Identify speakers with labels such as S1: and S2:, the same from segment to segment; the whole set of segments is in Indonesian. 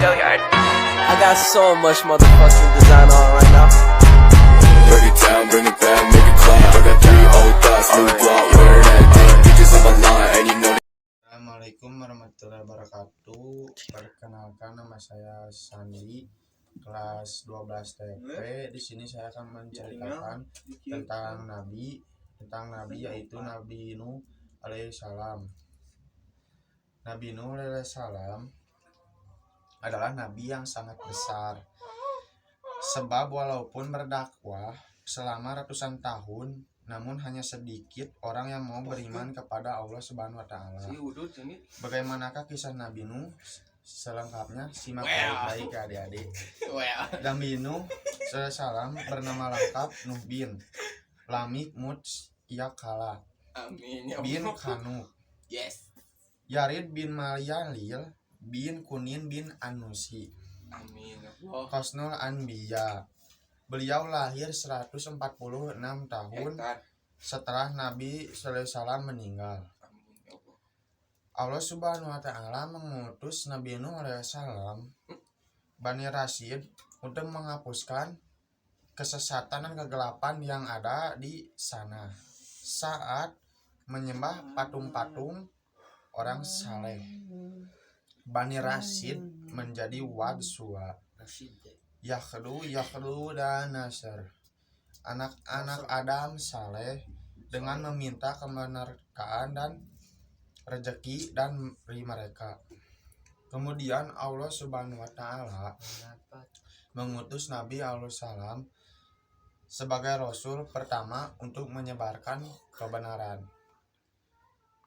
S1: I got so much motherfucking design on right now.
S2: Break it down, bring it back, make it clap. I got 3 old thoughts, new block, where that thing. Bitches on my line, and you know.
S3: Assalamualaikum warahmatullahi wabarakatuh. Perkenalkan, nama saya Sandi, kelas 12 TP. Di sini saya akan menceritakan tentang nabi yaitu Nabi Nuh alaihissalam. Nabi Nuh alaihissalam adalah nabi yang sangat besar. Sebab walaupun berdakwah selama ratusan tahun, namun hanya sedikit orang yang mau beriman kepada Allah Subhanahu wa taala. Bagaimanakah kisah Nabi Nuh? Selengkapnya simak baik-baik ya adik-adik. Nabi Nuh salam bernama lengkap Nuh bin Lamik Muts Yakala bin Kanuk, Yarid bin Malyalil bin Kunin bin Anusi, Kosnul Anbiya. Beliau lahir 146 tahun setelah Nabi SAW meninggal. Allah Subhanahu wa taala mengutus Nabi Nuh alaihissalam Bani Rasyid untuk menghapuskan kesesatan dan kegelapan yang ada di sana saat menyembah patung-patung orang saleh. Bani Rasyid menjadi Wad, Suwa, Yakhlu dan Nasr, anak-anak Adam saleh, dengan meminta kemerdekaan dan rezeki dari mereka. Kemudian Allah Subhanahu wa taala mengutus Nabi alaihissalam sebagai rasul pertama untuk menyebarkan kebenaran.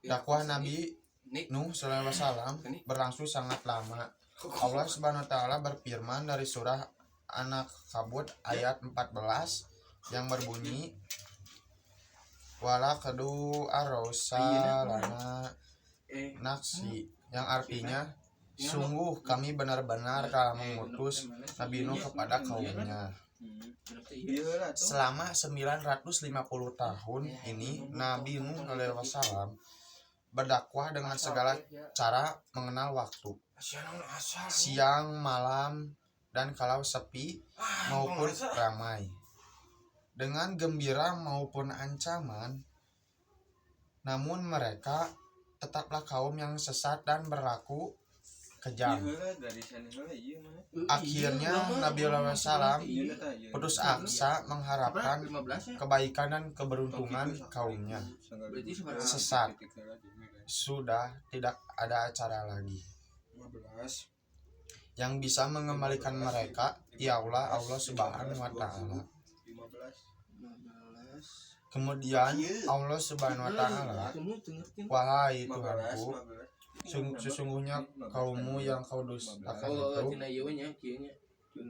S3: Dakwah Nabi Nuh sallallahu alaihi wasallam berlangsung sangat lama. Allah Subhanahu wa taala berfirman dari surah An-Nakabut ayat 14 yang berbunyi, wala kadu arsalana naksi, yang artinya sungguh kami benar-benar telah mengutus Nabi Nuh kepada kaumnya. Selama 950 tahun ini Nabi Nuh alaihi wasallam berdakwah dengan segala cara mengenal waktu, siang, malam, dan kalau sepi maupun ramai, dengan gembira maupun ancaman. Namun mereka tetaplah kaum yang sesat dan berlaku kejam. Akhirnya Nabi SAW putus asa mengharapkan kebaikan dan keberuntungan kaumnya. Sesat sudah tidak ada cara lagi yang bisa mengembalikan mereka, ialah Allah Subhanahu wa taala. Kemudian Allah Subhanahu wa taala, wahai Tuhanku, sesungguhnya kaummu yang kau dustakan itu,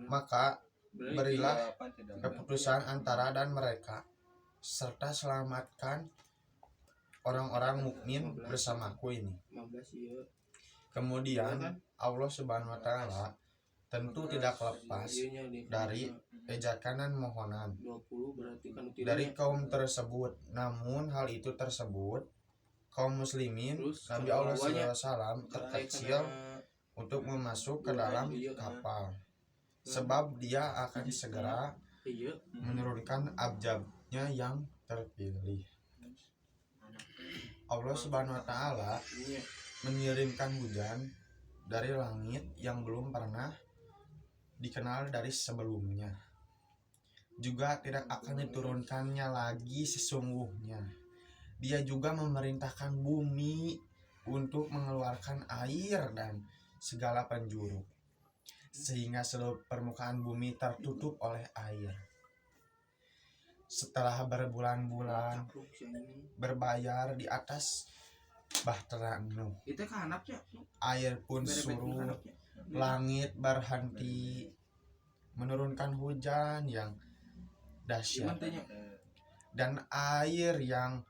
S3: maka berilah keputusan antara dan mereka, serta selamatkan orang-orang mukmin bersamaku ini. Kemudian Allah Subhanahu wa taala tentu tidak lepas dari ejakan dan mohonan dari kaum tersebut. Namun hal itu tersebut kaum muslimin Nabi Allah SAW terkecil untuk masuk ke dalam kapal, sebab dia akan segera menurunkan abjadnya yang terpilih. Allah Subhanahu wa taala mengirimkan hujan dari langit yang belum pernah dikenal dari sebelumnya. Juga tidak akan diturunkannya lagi sesungguhnya. Dia juga memerintahkan bumi untuk mengeluarkan air dan segala penjuru, sehingga seluruh permukaan bumi tertutup oleh air. Setelah berbulan-bulan berbayar di atas bahtera Nuh, air pun surut, langit berhenti menurunkan hujan yang dahsyat, dan air yang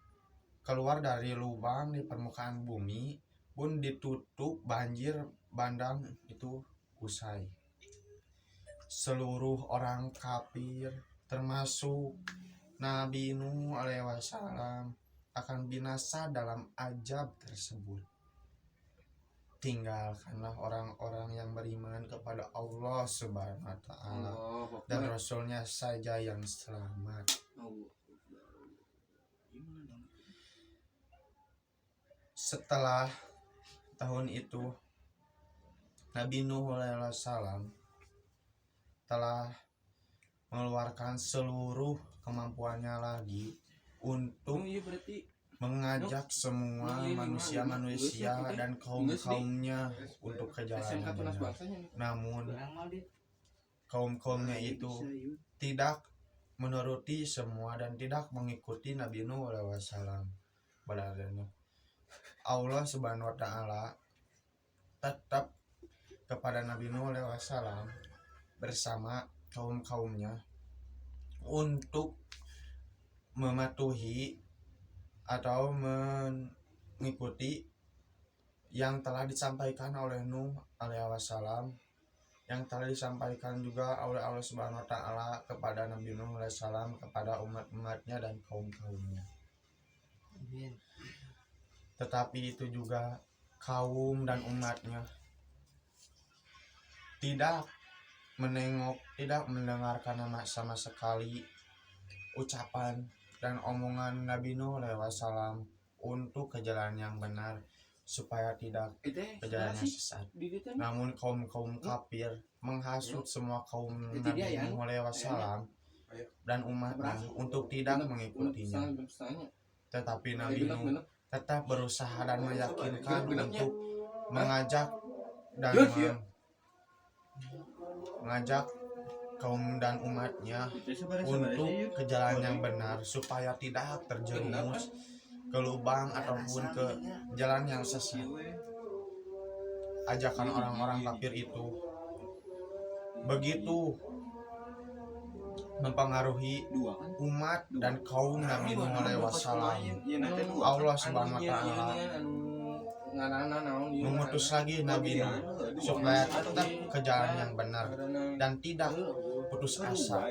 S3: keluar dari lubang di permukaan bumi pun ditutup. Banjir bandang itu usai. Seluruh orang kafir termasuk Nabi Nuh alaihi wasallam akan binasa dalam azab tersebut. tinggalkanlah orang-orang yang beriman kepada Allah Subhanahu wa Ta'ala dan Rasulnya saja yang selamat. Setelah tahun itu, Nabi Nuh alaihissalam telah mengeluarkan seluruh kemampuannya lagi untuk mengajak semua manusia-manusia dan kaum-kaumnya untuk ke jalan yang benar. Namun kaum-kaumnya itu tidak menuruti semua dan tidak mengikuti Nabi Nuh alaihissalam. Baladanya Allah Subhanahu wa Ta'ala tetap kepada Nabi Nuh alaihissalam bersama kaum-kaumnya untuk mematuhi atau mengikuti yang telah disampaikan oleh Nuh alaihissalam, yang telah disampaikan juga oleh Allah Subhanahu wa Ta'ala kepada Nabi Nuh alaihissalam, kepada umat-umatnya dan kaum-kaumnya. Tetapi itu juga kaum dan umatnya tidak menengok, tidak mendengarkan sama sekali ucapan dan omongan Nabi Nuh alaihissalam untuk ke jalan yang benar, supaya tidak ke jalan yang sesat. Namun kaum-kaum kafir menghasut semua kaum Nabi Nuh alaihissalam dan umatnya untuk tidak mengikutinya. Tetapi Nabi Nuh tetap berusaha dan meyakinkan untuk mengajak dan mengajak kaum dan umatnya untuk ke jalan yang benar, supaya tidak terjerumus ke lubang ataupun ke jalan yang sesat. Ajakan orang-orang kafir itu begitu mempengaruhi umat dan kaum Nabi Nuh alaihissalam. Allah Subhanahu wa Ta'ala mengutus lagi Nabi Nuh supaya tetap ke jalan yang benar dan tidak putus asa.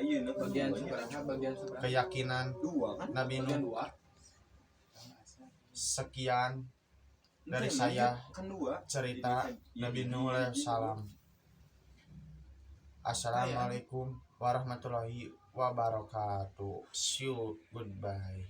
S3: Keyakinan Nabi Nuh. Sekian dari saya cerita Nabi Nuh alaihissalam. Assalamualaikum warahmatullahi wabarakatuh. See you, goodbye.